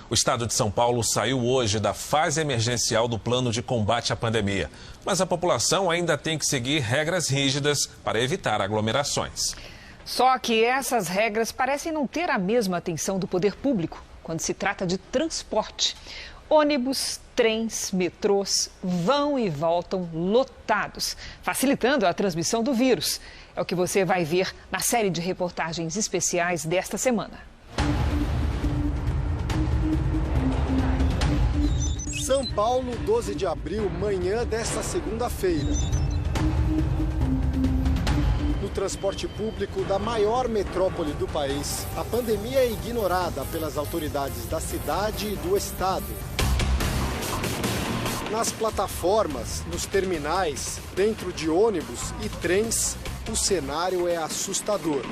O estado de São Paulo saiu hoje da fase emergencial do plano de combate à pandemia. Mas a população ainda tem que seguir regras rígidas para evitar aglomerações. Só que essas regras parecem não ter a mesma atenção do poder público quando se trata de transporte. Ônibus, trens, metrôs vão e voltam lotados, facilitando a transmissão do vírus. É o que você vai ver na série de reportagens especiais desta semana. São Paulo, 12 de abril, manhã desta segunda-feira. No transporte público da maior metrópole do país, a pandemia é ignorada pelas autoridades da cidade e do estado. Nas plataformas, nos terminais, dentro de ônibus e trens, o cenário é assustador.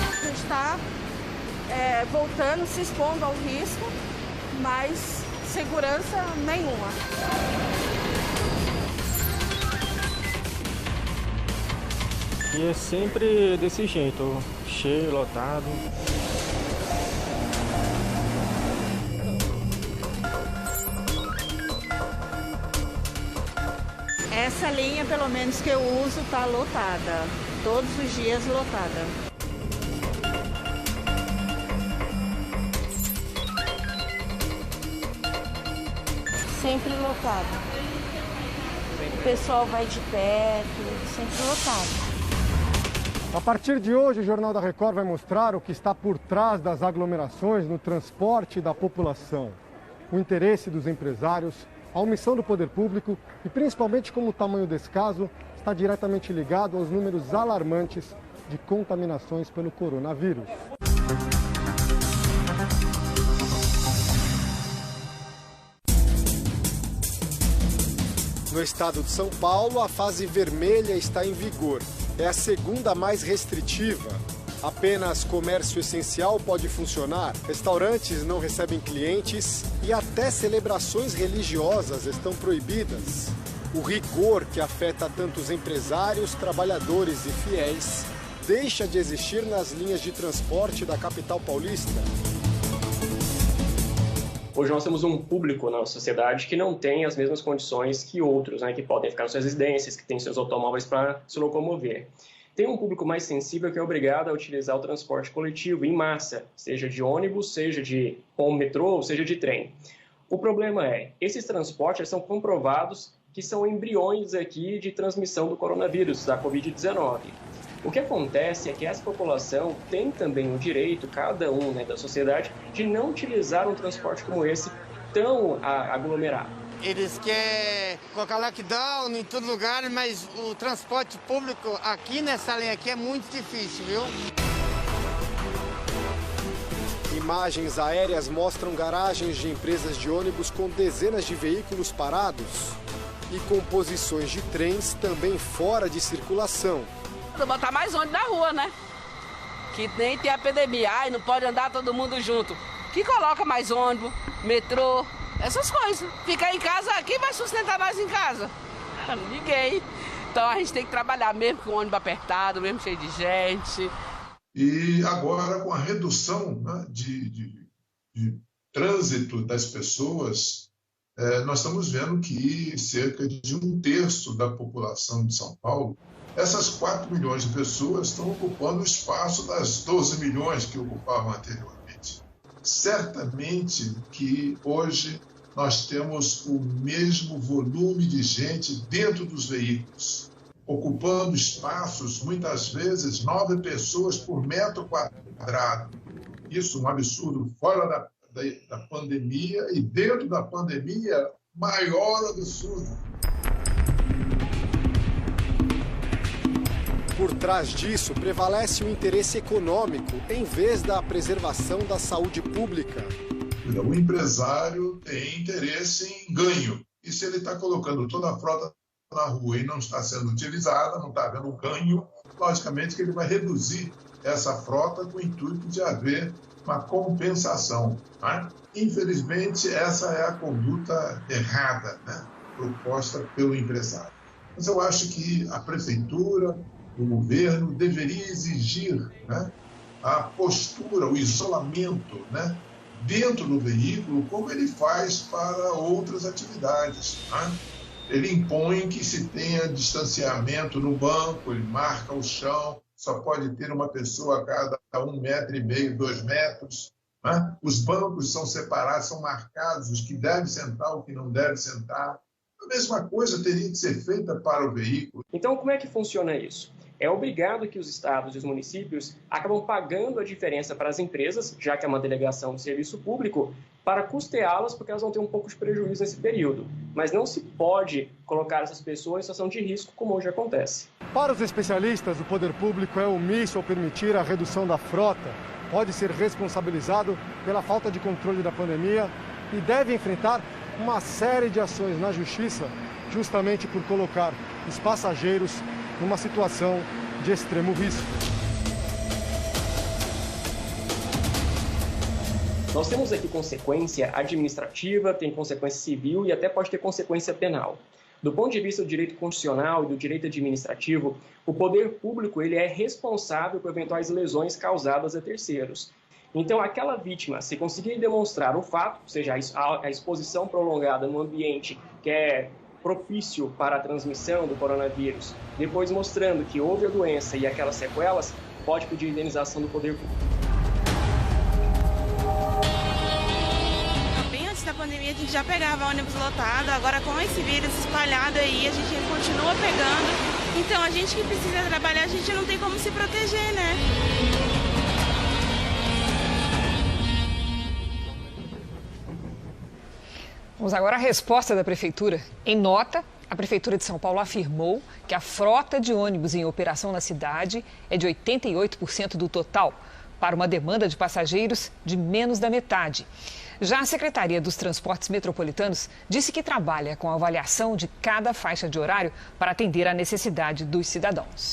A gente está voltando, se expondo ao risco, mas segurança nenhuma. E é sempre desse jeito, cheio, lotado. Essa linha, pelo menos que eu uso, está lotada. Todos os dias lotada. Sempre lotado. O pessoal vai de perto, sempre lotado. A partir de hoje, o Jornal da Record vai mostrar o que está por trás das aglomerações no transporte da população. O interesse dos empresários, a omissão do poder público e principalmente como o tamanho desse caso está diretamente ligado aos números alarmantes de contaminações pelo coronavírus. No estado de São Paulo, a fase vermelha está em vigor. É a segunda mais restritiva. Apenas comércio essencial pode funcionar, restaurantes não recebem clientes e até celebrações religiosas estão proibidas. O rigor que afeta tantos empresários, trabalhadores e fiéis deixa de existir nas linhas de transporte da capital paulista. Hoje nós temos um público na sociedade que não tem as mesmas condições que outros, né, que podem ficar nas suas residências, que têm seus automóveis para se locomover. Tem um público mais sensível que é obrigado a utilizar o transporte coletivo em massa, seja de ônibus, seja de metrô, seja de trem. O problema é, esses transportes são comprovados que são embriões aqui de transmissão do coronavírus, da Covid-19. O que acontece é que essa população tem também o direito, cada um, né, da sociedade, de não utilizar um transporte como esse tão aglomerado. Eles querem colocar lockdown em todo lugar, mas o transporte público aqui nessa linha aqui é muito difícil, viu? Imagens aéreas mostram garagens de empresas de ônibus com dezenas de veículos parados e composições de trens também fora de circulação. Botar mais ônibus na rua, né? Que nem tem a pandemia, ai, não pode andar todo mundo junto. Que coloca mais ônibus, metrô, essas coisas. Ficar em casa, quem vai sustentar nós em casa? Ninguém. Então a gente tem que trabalhar mesmo com o ônibus apertado, mesmo cheio de gente. E agora com a redução, né, de trânsito das pessoas, nós estamos vendo que cerca de 1/3 da população de São Paulo, essas 4 milhões de pessoas estão ocupando o espaço das 12 milhões que ocupavam anteriormente. Certamente que hoje nós temos o mesmo volume de gente dentro dos veículos, ocupando espaços, muitas vezes, 9 pessoas por metro quadrado. Isso é um absurdo, fora da pandemia e dentro da pandemia, maior absurdo. Por trás disso, prevalece o interesse econômico em vez da preservação da saúde pública. O empresário tem interesse em ganho. E se ele está colocando toda a frota na rua e não está sendo utilizada, não está havendo ganho, logicamente que ele vai reduzir essa frota com o intuito de haver uma compensação. Né? Infelizmente, essa é a conduta errada, né, proposta pelo empresário. Mas eu acho que a prefeitura, o governo deveria exigir, né, a postura, o isolamento, né, dentro do veículo, como ele faz para outras atividades, né? Ele impõe que se tenha distanciamento no banco, ele marca o chão, só pode ter uma pessoa a cada 1,5 metro, 2 metros. Né? Os bancos são separados, são marcados, os que devem sentar, o que não deve sentar. A mesma coisa teria que ser feita para o veículo. Então, como é que funciona isso? É obrigado que os estados e os municípios acabam pagando a diferença para as empresas, já que é uma delegação de serviço público, para custeá-las, porque elas vão ter um pouco de prejuízo nesse período. Mas não se pode colocar essas pessoas em situação de risco, como hoje acontece. Para os especialistas, o poder público é omisso ao permitir a redução da frota, pode ser responsabilizado pela falta de controle da pandemia e deve enfrentar uma série de ações na justiça, justamente por colocar os passageiros numa situação de extremo risco. Nós temos aqui consequência administrativa, tem consequência civil e até pode ter consequência penal. Do ponto de vista do direito constitucional e do direito administrativo, o poder público ele é responsável por eventuais lesões causadas a terceiros. Então, aquela vítima, se conseguir demonstrar o fato, ou seja, a exposição prolongada no ambiente que é propício para a transmissão do coronavírus, depois mostrando que houve a doença e aquelas sequelas, pode pedir indenização do poder público. Bem antes da pandemia a gente já pegava ônibus lotado, agora com esse vírus espalhado aí a gente continua pegando. Então a gente que precisa trabalhar, a gente não tem como se proteger, né? Vamos agora à resposta da Prefeitura. Em nota, a Prefeitura de São Paulo afirmou que a frota de ônibus em operação na cidade é de 88% do total, para uma demanda de passageiros de menos da metade. Já a Secretaria dos Transportes Metropolitanos disse que trabalha com a avaliação de cada faixa de horário para atender à necessidade dos cidadãos.